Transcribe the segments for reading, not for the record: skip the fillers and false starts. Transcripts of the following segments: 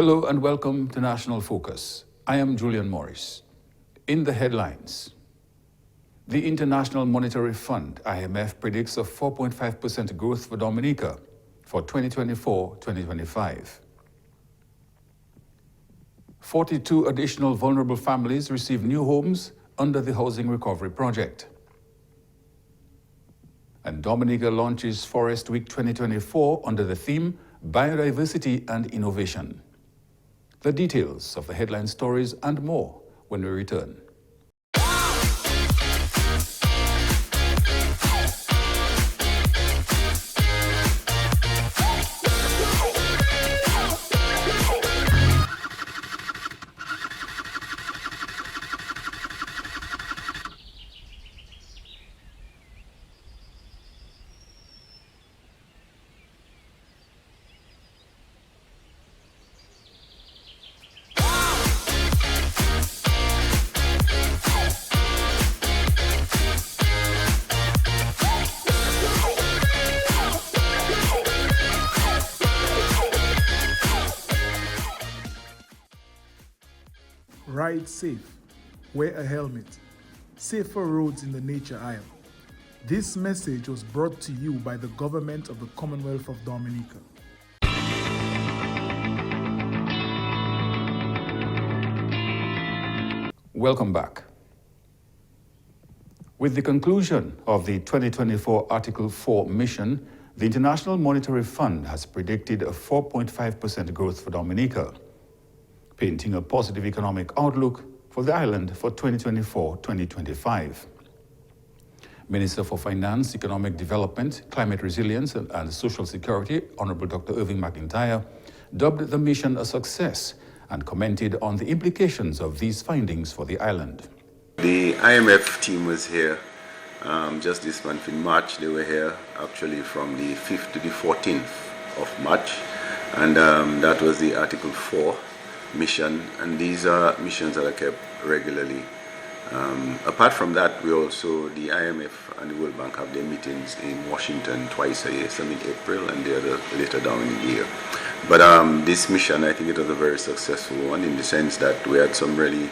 Hello and welcome to National Focus. I am Julian Morris. In the headlines, the International Monetary Fund, IMF, predicts a 4.5% growth for Dominica for 2024-2025. 42 additional vulnerable families receive new homes under the Housing Recovery Project. And Dominica launches Forest Week 2024 under the theme Biodiversity and Innovation. The details of the headline stories and more when we return. Ride safe, wear a helmet, safer roads in the nature aisle. This message was brought to you by the government of the Commonwealth of Dominica. Welcome back. With the conclusion of the 2024 Article 4 mission, the International Monetary Fund has predicted a 4.5% growth for Dominica, painting a positive economic outlook for the island for 2024-2025. Minister for Finance, Economic Development, Climate Resilience and Social Security, Honorable Dr. Irving McIntyre, dubbed the mission a success and commented on the implications of these findings for the island. The IMF team was here just this month in March. They were here actually from the 5th to the 14th of March, and that was the Article 4 mission, and these are missions that are kept regularly. Apart from that, we also, the IMF and the World Bank have their meetings in Washington twice a year, some in April and the other later down in the year. But this mission, I think it was a very successful one in the sense that we had some really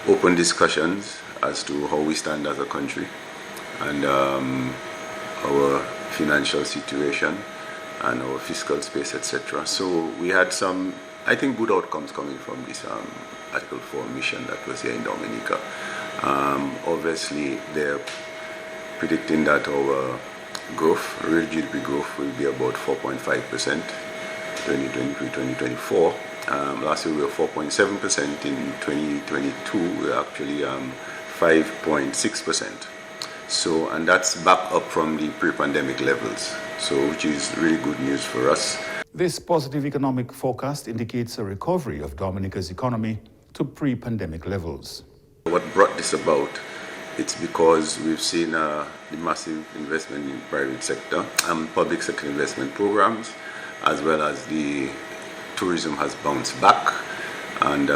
open discussions as to how we stand as a country and our financial situation and our fiscal space, etc. So we had some, I think, good outcomes coming from this Article 4 mission that was here in Dominica. Obviously, they're predicting that our growth, real GDP growth, will be about 4.5%, 2023-2024. Last year we were 4.7%. In 2022, we were actually 5.6%. So, and that's back up from the pre-pandemic levels, so which is really good news for us. This positive economic forecast indicates a recovery of Dominica's economy to pre-pandemic levels. What brought this about, it's because we've seen the massive investment in private sector and public sector investment programs, as well as the tourism has bounced back, and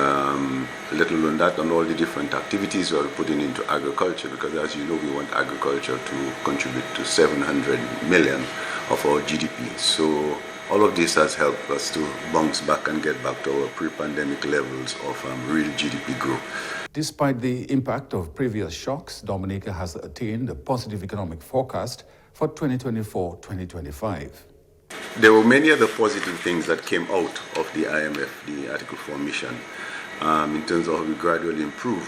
let alone that, and all the different activities we are putting into agriculture, because as you know, we want agriculture to contribute to 700 million of our GDP. So all of this has helped us to bounce back and get back to our pre-pandemic levels of real GDP growth. Despite the impact of previous shocks, Dominica has attained a positive economic forecast for 2024-2025. There were many other positive things that came out of the IMF, the Article 4 mission, in terms of how we gradually improve.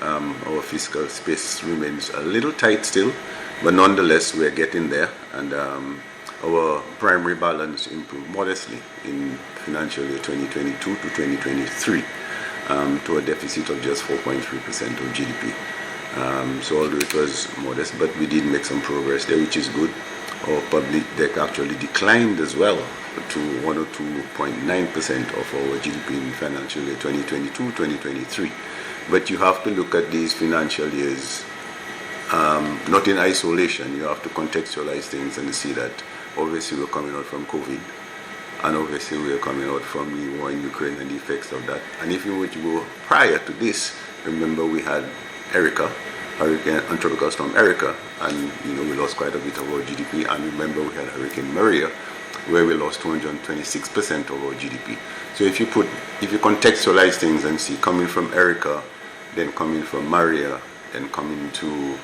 Our fiscal space remains a little tight still, but nonetheless we're getting there, and our primary balance improved modestly in financial year 2022 to 2023 to a deficit of just 4.3% of GDP. So although it was modest, but we did make some progress there, which is good. Our public debt actually declined as well to 102.9% of our GDP in financial year 2022-2023. But you have to look at these financial years not in isolation. You have to contextualize things and see that obviously we're coming out from COVID, and obviously we're coming out from the war in Ukraine and the effects of that. And if you were to go prior to this, remember we had Erica, Hurricane and Tropical Storm Erica, and we lost quite a bit of our GDP. And remember we had Hurricane Maria, where we lost 226% of our GDP. So if you contextualize things and see coming from Erica, then coming from Maria, then coming to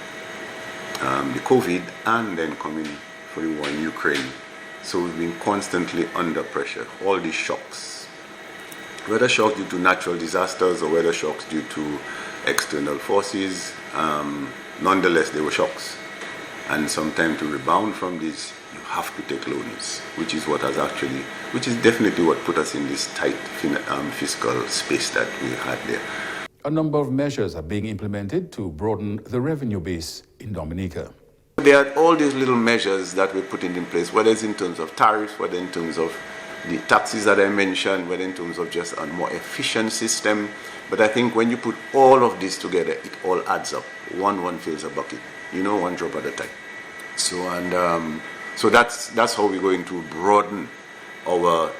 the COVID, and then coming for the war in Ukraine. So we've been constantly under pressure. All these shocks, whether shocks due to natural disasters or whether shocks due to external forces, nonetheless they were shocks. And sometime to rebound from this, you have to take loans, which is definitely what put us in this tight fiscal space that we had there. A number of measures are being implemented to broaden the revenue base in Dominica. There are all these little measures that we're putting in place, whether it's in terms of tariffs, whether in terms of the taxes that I mentioned, whether in terms of just a more efficient system. But I think when you put all of this together, it all adds up. One fills a bucket, one drop at a time. So that's how we're going to broaden our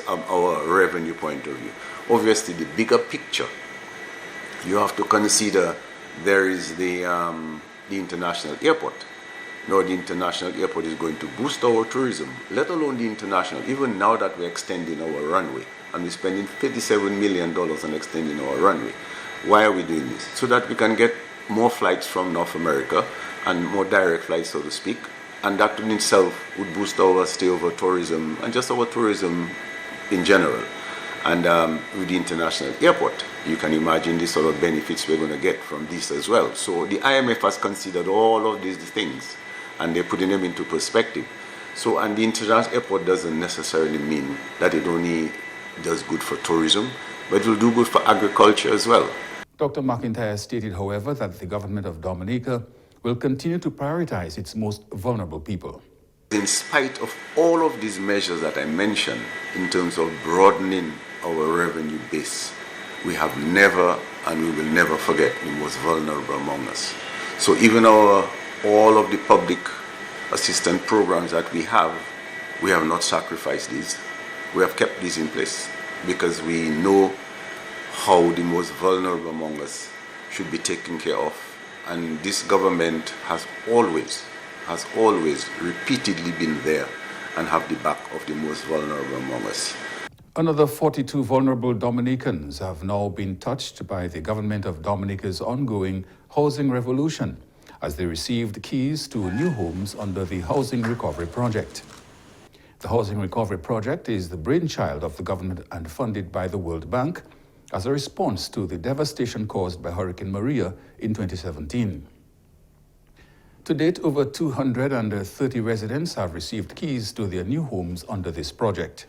our revenue point of view. Obviously, the bigger picture, you have to consider there is the international airport. Now the international airport is going to boost our tourism, let alone the international, even now that we're extending our runway. And we're spending $37 million on extending our runway. Why are we doing this? So that we can get more flights from North America and more direct flights, so to speak. And that in itself would boost our stay over tourism and just our tourism in general. And with the international airport, you can imagine the sort of benefits we're going to get from this as well. So the IMF has considered all of these things and they're putting them into perspective. So, and the international airport doesn't necessarily mean that it only does good for tourism, but it will do good for agriculture as well. Dr. McIntyre stated, however, that the government of Dominica will continue to prioritize its most vulnerable people. In spite of all of these measures that I mentioned in terms of broadening our revenue base, we have never and we will never forget the most vulnerable among us. So even all of the public assistance programs that we have not sacrificed these. We have kept these in place because we know how the most vulnerable among us should be taken care of. And this government has always repeatedly been there and have the back of the most vulnerable among us. Another 42 vulnerable Dominicans have now been touched by the government of Dominica's ongoing housing revolution as they received keys to new homes under the Housing Recovery Project. The Housing Recovery Project is the brainchild of the government and funded by the World Bank as a response to the devastation caused by Hurricane Maria in 2017. To date, over 230 residents have received keys to their new homes under this project.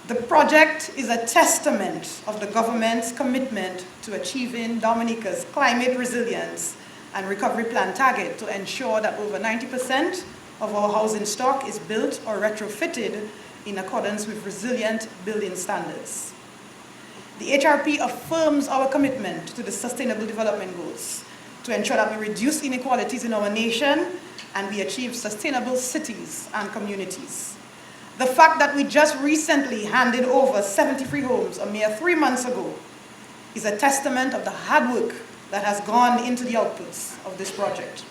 The project is a testament of the government's commitment to achieving Dominica's climate resilience and recovery plan target to ensure that over 90% of our housing stock is built or retrofitted in accordance with resilient building standards. The HRP affirms our commitment to the Sustainable Development Goals to ensure that we reduce inequalities in our nation and we achieve sustainable cities and communities. The fact that we just recently handed over 73 homes a mere 3 months ago is a testament of the hard work that has gone into the outputs of this project.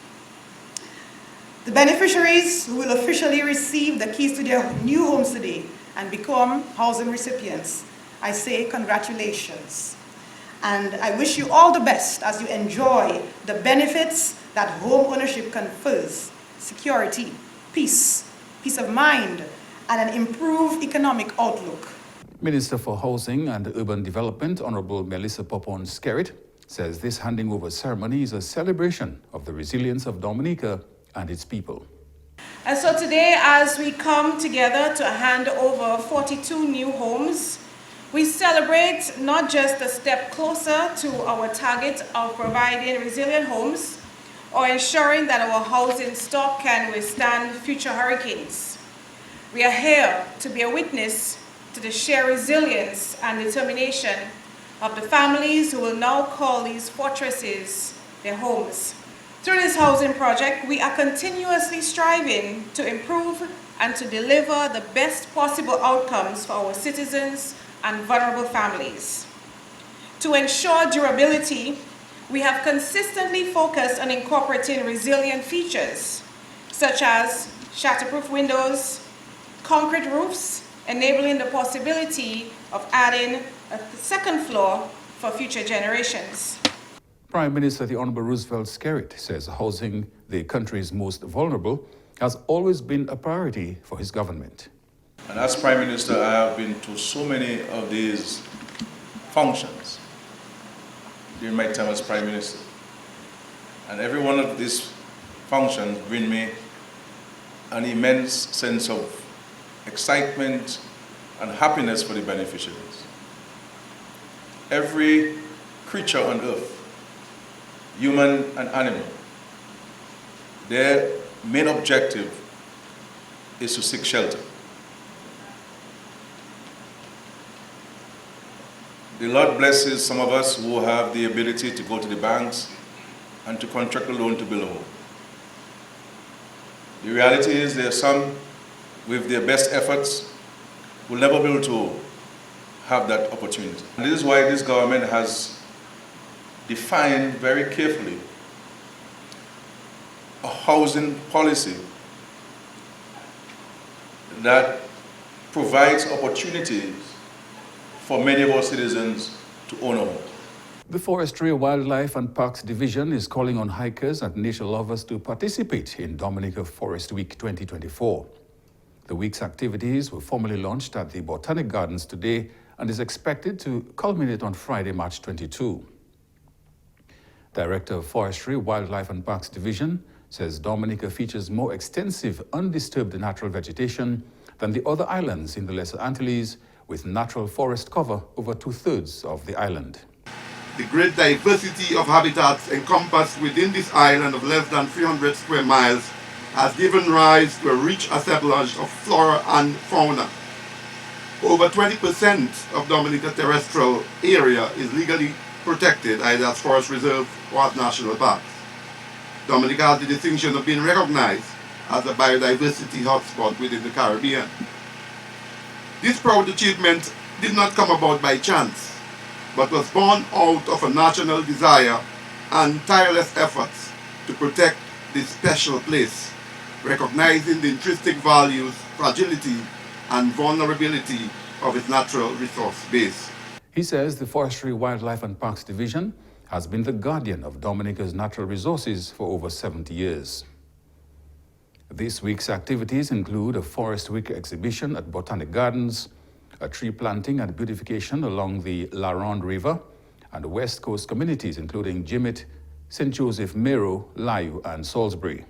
The beneficiaries who will officially receive the keys to their new homes today and become housing recipients, I say congratulations. And I wish you all the best as you enjoy the benefits that home ownership confers: security, peace of mind, and an improved economic outlook. Minister for Housing and Urban Development, Honorable Melissa Popon-Skerrit, says this handing over ceremony is a celebration of the resilience of Dominica and its people. And so today, as we come together to hand over 42 new homes, we celebrate not just a step closer to our target of providing resilient homes or ensuring that our housing stock can withstand future hurricanes. We are here to be a witness to the sheer resilience and determination of the families who will now call these fortresses their homes. Through this housing project, we are continuously striving to improve and to deliver the best possible outcomes for our citizens and vulnerable families. To ensure durability, we have consistently focused on incorporating resilient features such as shatterproof windows, concrete roofs, enabling the possibility of adding a second floor for future generations. Prime Minister the Honorable Roosevelt Skerrit says housing the country's most vulnerable has always been a priority for his government. And as Prime Minister, I have been to so many of these functions during my time as Prime Minister. And every one of these functions bring me an immense sense of excitement and happiness for the beneficiaries. Every creature on earth, human and animal, their main objective is to seek shelter. The Lord blesses some of us who have the ability to go to the banks and to contract a loan to build a home. The reality is there are some with their best efforts will never be able to have that opportunity. And this is why this government has defined very carefully a housing policy that provides opportunities for many of our citizens to own a home. The Forestry, Wildlife and Parks Division is calling on hikers and nature lovers to participate in Dominica Forest Week 2024. The week's activities were formally launched at the Botanic Gardens today and is expected to culminate on Friday, March 22. Director of Forestry, Wildlife and Parks Division says Dominica features more extensive, undisturbed natural vegetation than the other islands in the Lesser Antilles, with natural forest cover over 2/3 of the island. The great diversity of habitats encompassed within this island of less than 300 square miles has given rise to a rich assemblage of flora and fauna. Over 20% of Dominica terrestrial area is legally protected either as forest reserve or as national parks. Dominica has the distinction of being recognized as a biodiversity hotspot within the Caribbean. This proud achievement did not come about by chance, but was born out of a national desire and tireless efforts to protect this special place, recognizing the intrinsic values, fragility, and vulnerability of its natural resource base. He says the Forestry, Wildlife and Parks Division has been the guardian of Dominica's natural resources for over 70 years. This week's activities include a Forest Week exhibition at Botanic Gardens, a tree planting and beautification along the La Ronde River, and West Coast communities including Jimmet, St. Joseph, Mero, Layu, and Salisbury.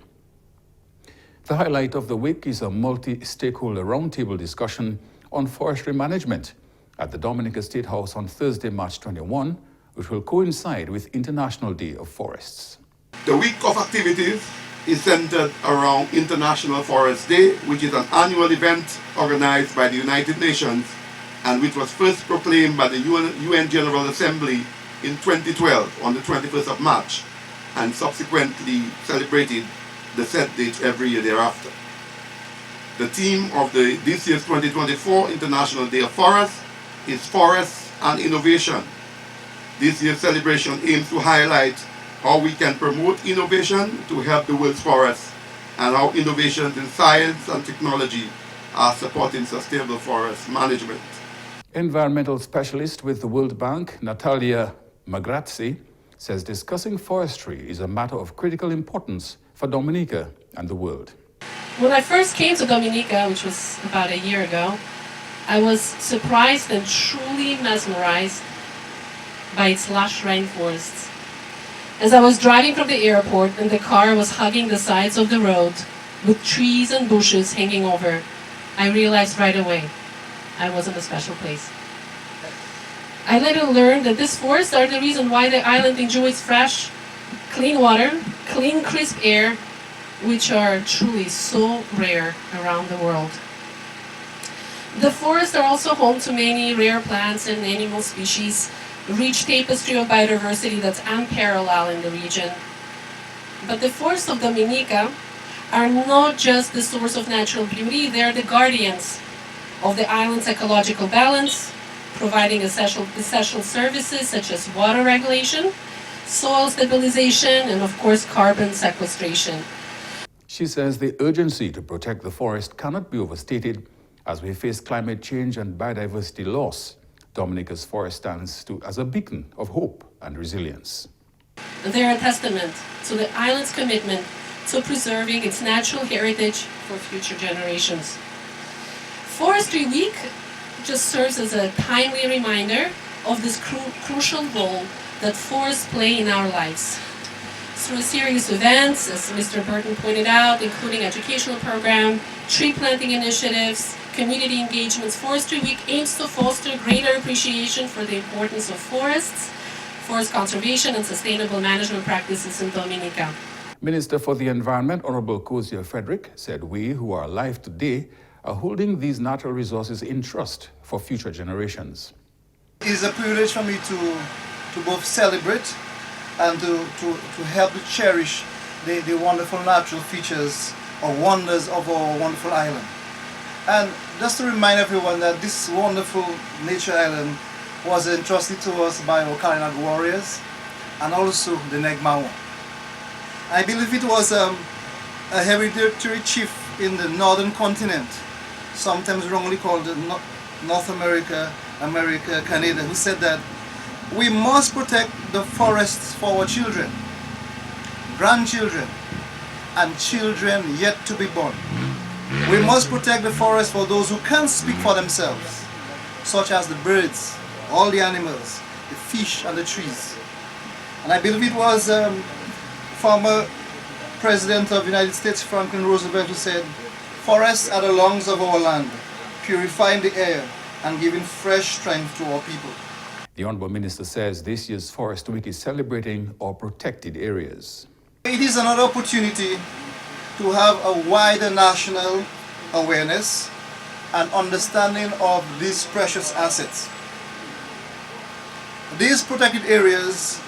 The highlight of the week is a multi-stakeholder roundtable discussion on forestry management at the Dominica State House on Thursday, March 21, which will coincide with International Day of Forests. The week of activities is centered around International Forest Day, which is an annual event organized by the United Nations and which was first proclaimed by the UN General Assembly in 2012 on the 21st of March and subsequently celebrated the set date every year thereafter. The theme of this year's 2024 International Day of Forests is Forests and Innovation. This year's celebration aims to highlight how we can promote innovation to help the world's forests and how innovations in science and technology are supporting sustainable forest management. Environmental specialist with the World Bank, Natalia Magrazzi, says discussing forestry is a matter of critical importance for Dominica and the world. When I first came to Dominica, which was about a year ago, I was surprised and truly mesmerized by its lush rainforests. As I was driving from the airport and the car was hugging the sides of the road with trees and bushes hanging over, I realized right away I was in a special place. I later learned that these forests are the reason why the island enjoys fresh, clean water, clean, crisp air, which are truly so rare around the world. The forests are also home to many rare plants and animal species, a rich tapestry of biodiversity that's unparalleled in the region. But the forests of Dominica are not just the source of natural beauty, they are the guardians of the island's ecological balance, providing essential services such as water regulation, soil stabilization, and of course carbon sequestration. She says the urgency to protect the forest cannot be overstated As we face climate change and biodiversity loss, Dominica's forest stands as a beacon of hope and resilience. They're a testament to the island's commitment to preserving its natural heritage for future generations. Forestry Week just serves as a timely reminder of this crucial role that forests play in our lives. Through a series of events, as Mr. Burton pointed out, including educational program, tree planting initiatives, community engagements, Forestry Week aims to foster greater appreciation for the importance of forests, forest conservation and sustainable management practices in Dominica. Minister for the Environment, Honorable Kozia Frederick, said we who are alive today are holding these natural resources in trust for future generations. It is a privilege for me to both celebrate and to help to cherish the wonderful natural features or wonders of our wonderful island. And just to remind everyone that this wonderful nature island was entrusted to us by our Kalinag warriors and also the Negmawa. I believe it was a hereditary chief in the northern continent, sometimes wrongly called North America, Canada, who said that we must protect the forests for our children, grandchildren, and children yet to be born. We must protect the forest for those who can't speak for themselves, such as the birds, all the animals, the fish, and the trees. And I believe it was former President of the United States, Franklin Roosevelt, who said, "Forests are the lungs of our land, purifying the air and giving fresh strength to our people." The Honorable Minister says this year's Forest Week is celebrating our protected areas. It is another opportunity to have a wider national awareness and understanding of these precious assets. These protected areas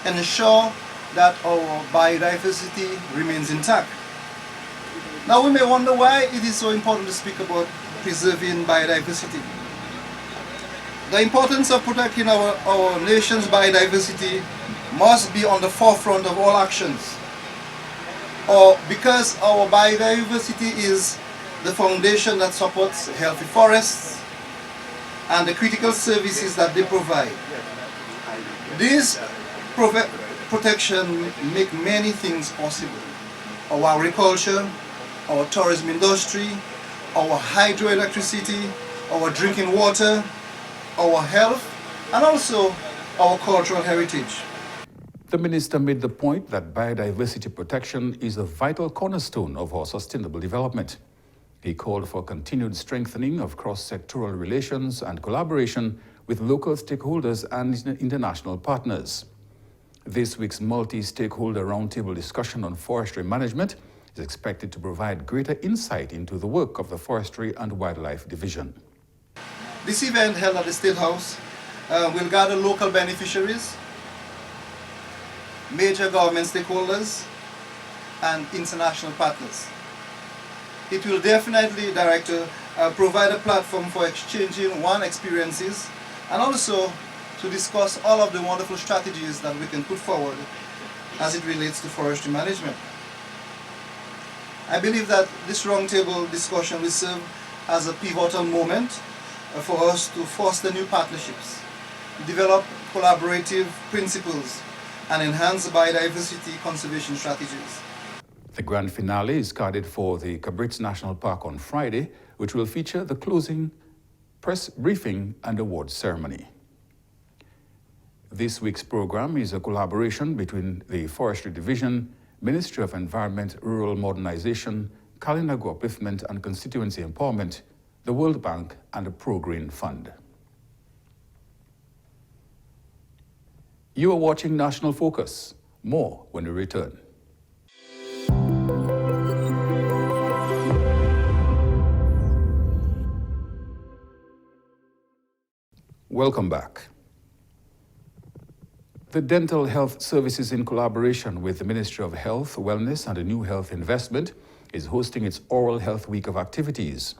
ensure that our biodiversity remains intact. Now we may wonder why it is so important to speak about preserving biodiversity. The importance of protecting our nation's biodiversity must be on the forefront of all actions. Or because our biodiversity is the foundation that supports healthy forests and the critical services that they provide. These protection make many things possible. Our agriculture, our tourism industry, our hydroelectricity, our drinking water, our health, and also our cultural heritage. The minister made the point that biodiversity protection is a vital cornerstone of our sustainable development. He called for continued strengthening of cross-sectoral relations and collaboration with local stakeholders and international partners. This week's multi-stakeholder roundtable discussion on forestry management is expected to provide greater insight into the work of the Forestry and Wildlife Division. This event held at the State House will gather local beneficiaries, major government stakeholders, and international partners. It will definitely, Director, provide a platform for exchanging experiences and also to discuss all of the wonderful strategies that we can put forward as it relates to forestry management. I believe that this roundtable discussion will serve as a pivotal moment for us to foster new partnerships, develop collaborative principles, and enhance biodiversity conservation strategies. The grand finale is scheduled for the GIS National Park on Friday, which will feature the closing press briefing and awards ceremony. This week's program is a collaboration between the Forestry Division, Ministry of Environment, Rural Modernization, Kalinago Upliftment and Constituency Empowerment, the World Bank, and the Pro-Green Fund. You are watching National Focus. More when we return. Welcome back. The Dental Health Services, in collaboration with the Ministry of Health, Wellness and a New Health Investment, is hosting its Oral Health Week of activities.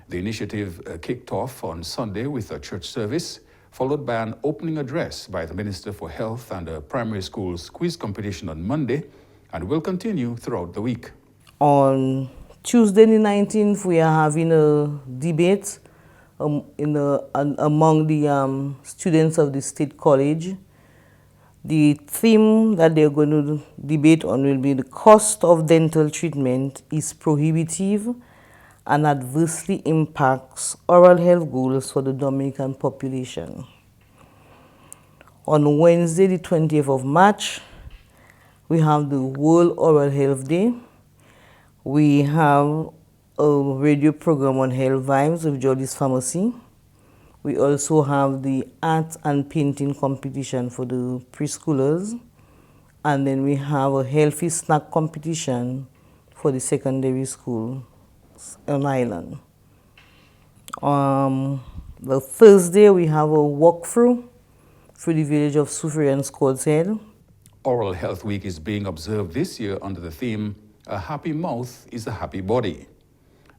The initiative kicked off on Sunday with a church service, followed by an opening address by the Minister for Health and a primary school's quiz competition on Monday, and will continue throughout the week. On Tuesday the 19th, we are having a debate among the students of the State College. The theme that they're going to debate on will be the cost of dental treatment is prohibitive and adversely impacts oral health goals for the Dominican population. On Wednesday, the 20th of March, we have the World Oral Health Day. We have a radio program on health vibes with Jolly's Pharmacy. We also have the art and painting competition for the preschoolers. And then we have a healthy snack competition for the secondary school on Island. The Thursday, we have a walkthrough through the village of Soufriere and Scott's Head. Oral Health Week is being observed this year under the theme, A Happy Mouth is a Happy Body.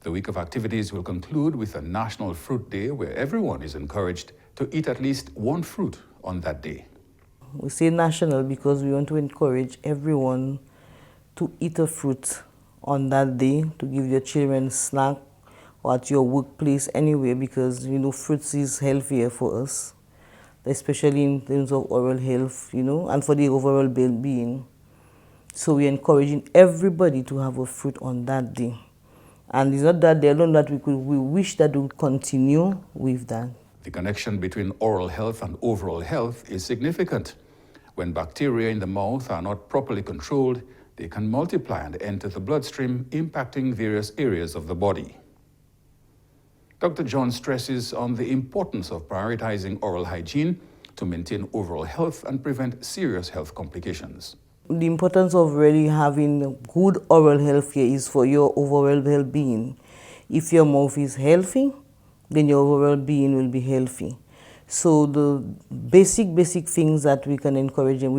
The week of activities will conclude with a National Fruit Day where everyone is encouraged to eat at least one fruit on that day. We say national because we want to encourage everyone to eat a fruit on that day, to give your children a snack or at your workplace anyway, because fruits is healthier for us, especially in terms of oral health, and for the overall well-being. So we're encouraging everybody to have a fruit on that day. And it's not that day alone that we wish that we would continue with that. The connection between oral health and overall health is significant. When bacteria in the mouth are not properly controlled, they can multiply and enter the bloodstream, impacting various areas of the body. Dr. John stresses on the importance of prioritizing oral hygiene to maintain overall health and prevent serious health complications. The importance of really having good oral health here is for your overall well-being. If your mouth is healthy, then your overall being will be healthy. So the basic things that we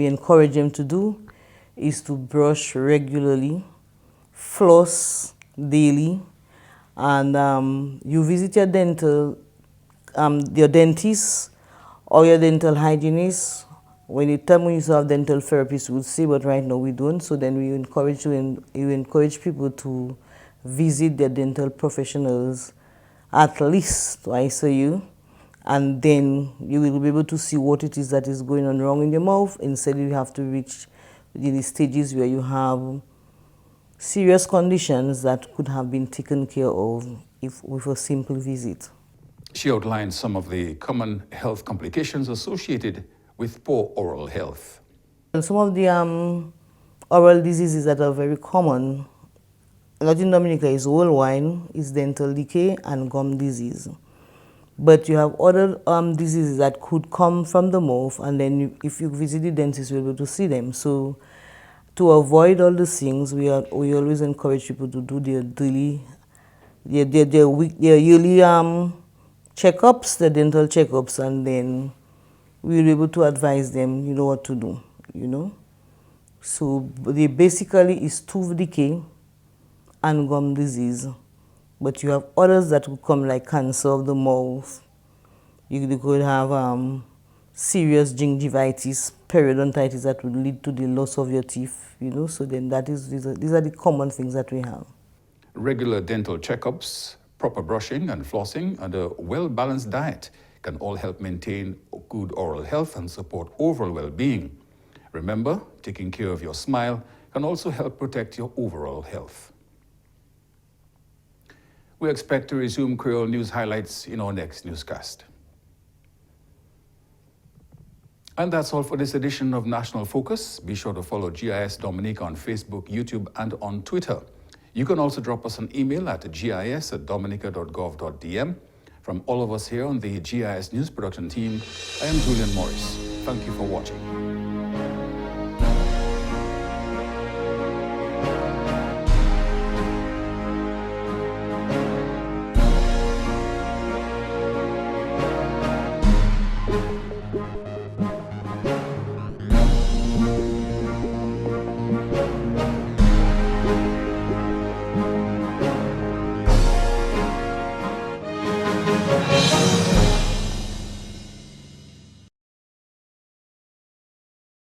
encourage them to do is to brush regularly, floss daily, and you visit your dentist or your dental hygienist. When you used to have dental therapists, we would say, but right now we don't. So then we encourage people to visit their dental professionals at least twice a year, and then you will be able to see what it is that is going on wrong in your mouth. Instead, you have to reach the stages where you have serious conditions that could have been taken care of with a simple visit. She outlined some of the common health complications associated with poor oral health. And some of the oral diseases that are very common, not in Dominica, is worldwide, is dental decay and gum disease. But you have other diseases that could come from the mouth, and then if you visit the dentist, you'll be able to see them. So to avoid all these things, we always encourage people to do their yearly checkups, the dental checkups, and then we'll be able to advise them, what to do, So they basically is tooth decay and gum disease. But you have others that would come like cancer of the mouth. You could have serious gingivitis, periodontitis that would lead to the loss of your teeth, So then these are the common things that we have. Regular dental checkups, proper brushing and flossing, and a well-balanced diet can all help maintain good oral health and support overall well-being. Remember, taking care of your smile can also help protect your overall health. We expect to resume Creole News highlights in our next newscast. And that's all for this edition of National Focus. Be sure to follow GIS Dominica on Facebook, YouTube, and on Twitter. You can also drop us an email at gis@dominica.gov.dm. From all of us here on the GIS News Production team, I am Julian Morris. Thank you for watching.